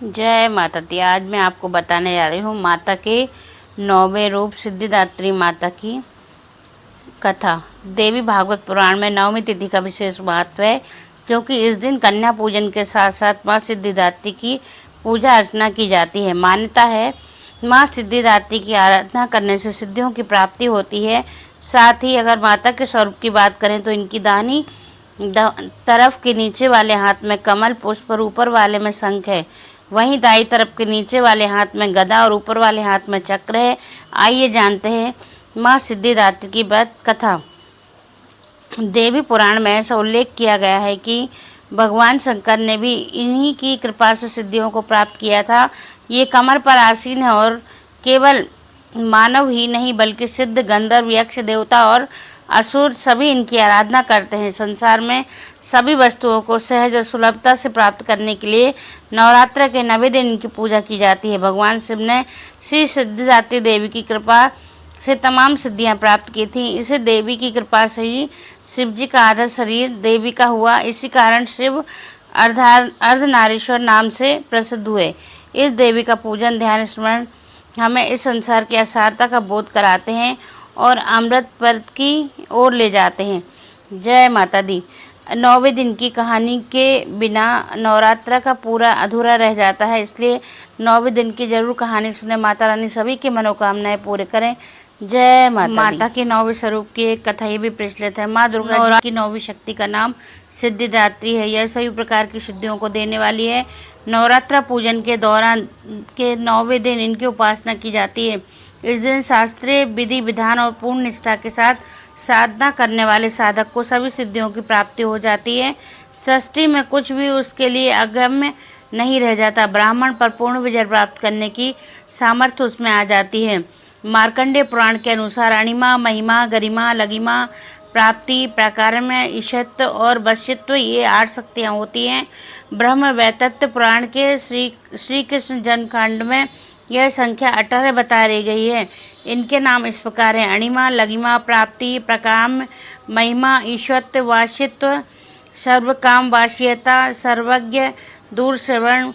जय माता दी। आज मैं आपको बताने जा रही हूँ माता के 9वें रूप सिद्धिदात्री माता की कथा। देवी भागवत पुराण में 9वीं तिथि का विशेष महत्व है, क्योंकि इस दिन कन्या पूजन के साथ साथ माँ सिद्धिदात्री की पूजा अर्चना की जाती है। मान्यता है माँ सिद्धिदात्री की आराधना करने से सिद्धियों की प्राप्ति होती है। साथ ही अगर माता के स्वरूप की बात करें तो इनकी दाहिनी तरफ के नीचे वाले हाथ में कमल पुष्प और ऊपर वाले में शंख है। वहीं दाई तरफ के नीचे वाले हाथ में गदा और ऊपर वाले हाथ में चक्र है। आइए जानते हैं माँ सिद्धिदात्री की व्रत कथा। देवी पुराण में ऐसा उल्लेख किया गया है कि भगवान शंकर ने भी इन्हीं की कृपा से सिद्धियों को प्राप्त किया था। ये कमर पर आसीन है और केवल मानव ही नहीं बल्कि सिद्ध, गंधर्व, यक्ष, देवता और असुर सभी इनकी आराधना करते हैं। संसार में सभी वस्तुओं को सहज और सुलभता से प्राप्त करने के लिए नवरात्र के 9वें दिन इनकी पूजा की जाती है। भगवान शिव ने श्री सिद्धिदात्री देवी की कृपा से तमाम सिद्धियां प्राप्त की थी। इसे देवी की कृपा से ही शिव जी का आधा शरीर देवी का हुआ। इसी कारण शिव अर्धनारीश्वर नाम से प्रसिद्ध हुए। इस देवी का पूजन, ध्यान, स्मरण हमें इस संसार की असारता का बोध कराते हैं और अमृत पद की ओर ले जाते हैं। जय माता दी। 9वें दिन की कहानी के बिना नवरात्र का पूरा अधूरा रह जाता है, इसलिए 9वें दिन की जरूर कहानी सुने। माता रानी सभी की मनोकामनाएं पूरे करें। जय माता के 9वें स्वरूप की एक कथा ये भी प्रचलित है। माँ दुर्गा जी की 9वीं शक्ति का नाम सिद्धिदात्री है। यह सभी प्रकार की सिद्धियों को देने वाली है। नवरात्र पूजन के दौरान के 9वें दिन इनकी उपासना की जाती है। इस दिन शास्त्रीय विधि विधान और पूर्ण निष्ठा के साथ साधना करने वाले साधक को सभी सिद्धियों की प्राप्ति हो जाती है। सृष्टि में कुछ भी उसके लिए अगम्य नहीं रह जाता। ब्राह्मण पर पूर्ण विजय प्राप्त करने की सामर्थ्य उसमें आ जाती है। मार्कंडेय पुराण के अनुसार अणिमा, महिमा, गरिमा, लगिमा, प्राप्ति, प्राकारम्य, ईशत्व और वश्यत्व ये 8 शक्तियाँ होती हैं। ब्रह्म वैतत्व पुराण के श्री कृष्ण जन्मकांड में यह संख्या 18 बता रही गई है। इनके नाम इस प्रकार हैं: अणिमा, लगिमा, प्राप्ति, प्रकाम्य, महिमा, ईश्वत्व, वाशित्व, सर्वकाम वाशियता, सर्वज्ञ, दूर श्रवण,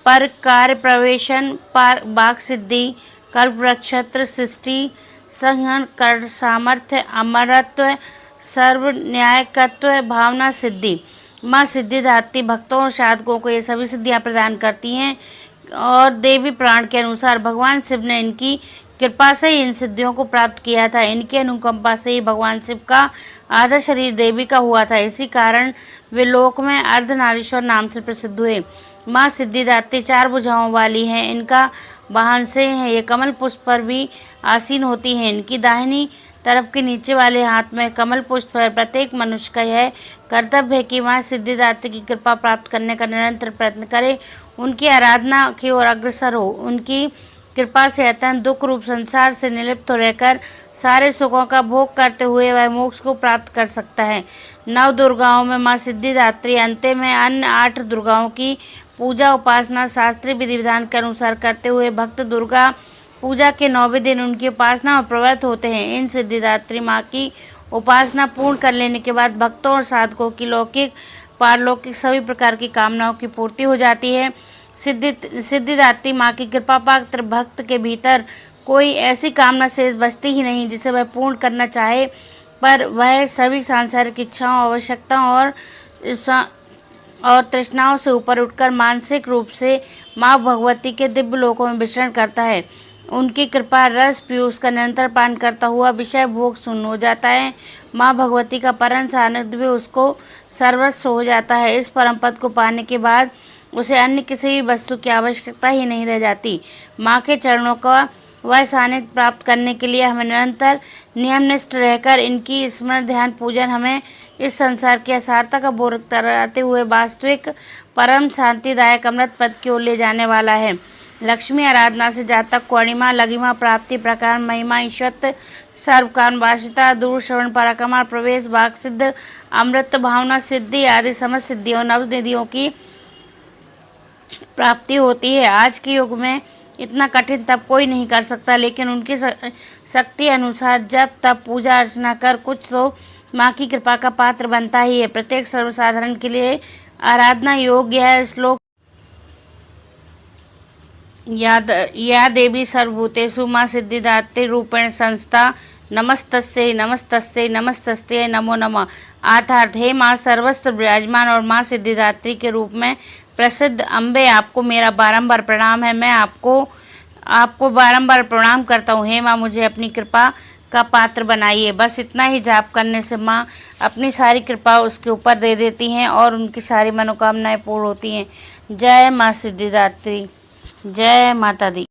पर कार्य प्रवेशन, वाक सिद्धि, कल्प नक्षत्र, सृष्टि, संहन, कर सामर्थ्य, अमरत्व, सर्व न्यायकत्व, भावना सिद्धि। माँ सिद्धिदात्री भक्तों और साधकों को ये सभी सिद्धियाँ प्रदान करती हैं और देवी पुराण के अनुसार भगवान शिव ने इनकी कृपा से ही इन सिद्धियों को प्राप्त किया था। इनकी अनुकंपा से ही भगवान शिव का आधा शरीर देवी का हुआ था। इसी कारण वे लोक में अर्धनारीश्वर नाम से प्रसिद्ध हुए। माँ सिद्धिदात्री 4 भुजाओं वाली हैं। इनका वाहन से है। ये कमल पुष्प पर भी आसीन होती हैं। इनकी दाहिनी तरफ के नीचे वाले हाथ में कमल पुष्प पर प्रत्येक मनुष्य का यह कर्तव्य है कि माँ सिद्धिदात्री की कृपा प्राप्त करने का निरंतर प्रयत्न करे, उनकी आराधना की ओर अग्रसर हो। उनकी कृपा से अत्यंत दुख रूप संसार से निर्लिप्त रहकर सारे सुखों का भोग करते हुए वह मोक्ष को प्राप्त कर सकता है। 9 दुर्गाओं में माँ सिद्धिदात्री अंत्य में अन्य 8 दुर्गाओं की पूजा उपासना शास्त्रीय विधि विधान के अनुसार करते हुए भक्त दुर्गा पूजा के 9वें दिन उनकी उपासना में प्रवृत्त होते हैं। इन सिद्धिदात्री माँ की उपासना पूर्ण कर लेने के बाद भक्तों और साधकों की लौकिक पारलौकिक सभी प्रकार की कामनाओं की पूर्ति हो जाती है। सिद्धिदात्री माँ की कृपा पात्र भक्त के भीतर कोई ऐसी कामना शेष बचती ही नहीं जिसे वह पूर्ण करना चाहे, पर वह सभी सांसारिक इच्छाओं, आवश्यकताओं और तृष्णाओं से ऊपर उठकर मानसिक रूप से माँ भगवती के दिव्य लोकों में विचरण करता है। उनकी कृपा रस पीयूष का निरंतर पान करता हुआ विषय भोग शून्य हो जाता है। माँ भगवती का परम सानिध्य भी उसको सर्वस्व हो जाता है। इस परम पद को पाने के बाद उसे अन्य किसी भी वस्तु की आवश्यकता ही नहीं रह जाती। माँ के चरणों का वह सानिध्य प्राप्त करने के लिए हमें निरंतर नियमनिष्ठ रहकर इनकी स्मरण, ध्यान, पूजन हमें इस संसार की असारता का बोध कराते हुए वास्तविक परम शांतिदायक अमृत पद की ओर ले जाने वाला है। लक्ष्मी आराधना से जातक को अणिमा, लगिमा, प्राप्ति, प्रकार, महिमा, ईश्वत्व, सर्वकाम वाशिता, दूर श्रवण, पराक्रम, प्रवेश, वाक सिद्ध, अमृत, भावना सिद्धि आदि समस्त सिद्धियों नवनिधियों की प्राप्ति होती है। आज के युग में इतना कठिन तप कोई नहीं कर सकता, लेकिन उनकी शक्ति अनुसार जब तप पूजा अर्चना कर कुछ तो माँ की कृपा का पात्र बनता ही है। प्रत्येक सर्वसाधारण के लिए आराधना योग्य है। श्लोक या देवी सर्वभूतेषु मां सिद्धिदात्री रूपेण संस्था नमस्तस्यै नमस्तस्यै नमस्तस्यै नमो नमः। अर्थात हे माँ सर्वस्त्र विराजमान और माँ सिद्धिदात्री के रूप में प्रसिद्ध अम्बे, आपको मेरा बारंबार प्रणाम है। मैं आपको बारंबार प्रणाम करता हूँ। हे माँ मुझे अपनी कृपा का पात्र बनाइए। बस इतना ही जाप करने से माँ अपनी सारी कृपा उसके ऊपर दे देती हैं और उनकी सारी मनोकामनाएं पूर्ण होती हैं। जय माँ सिद्धिदात्री, जय माता दी।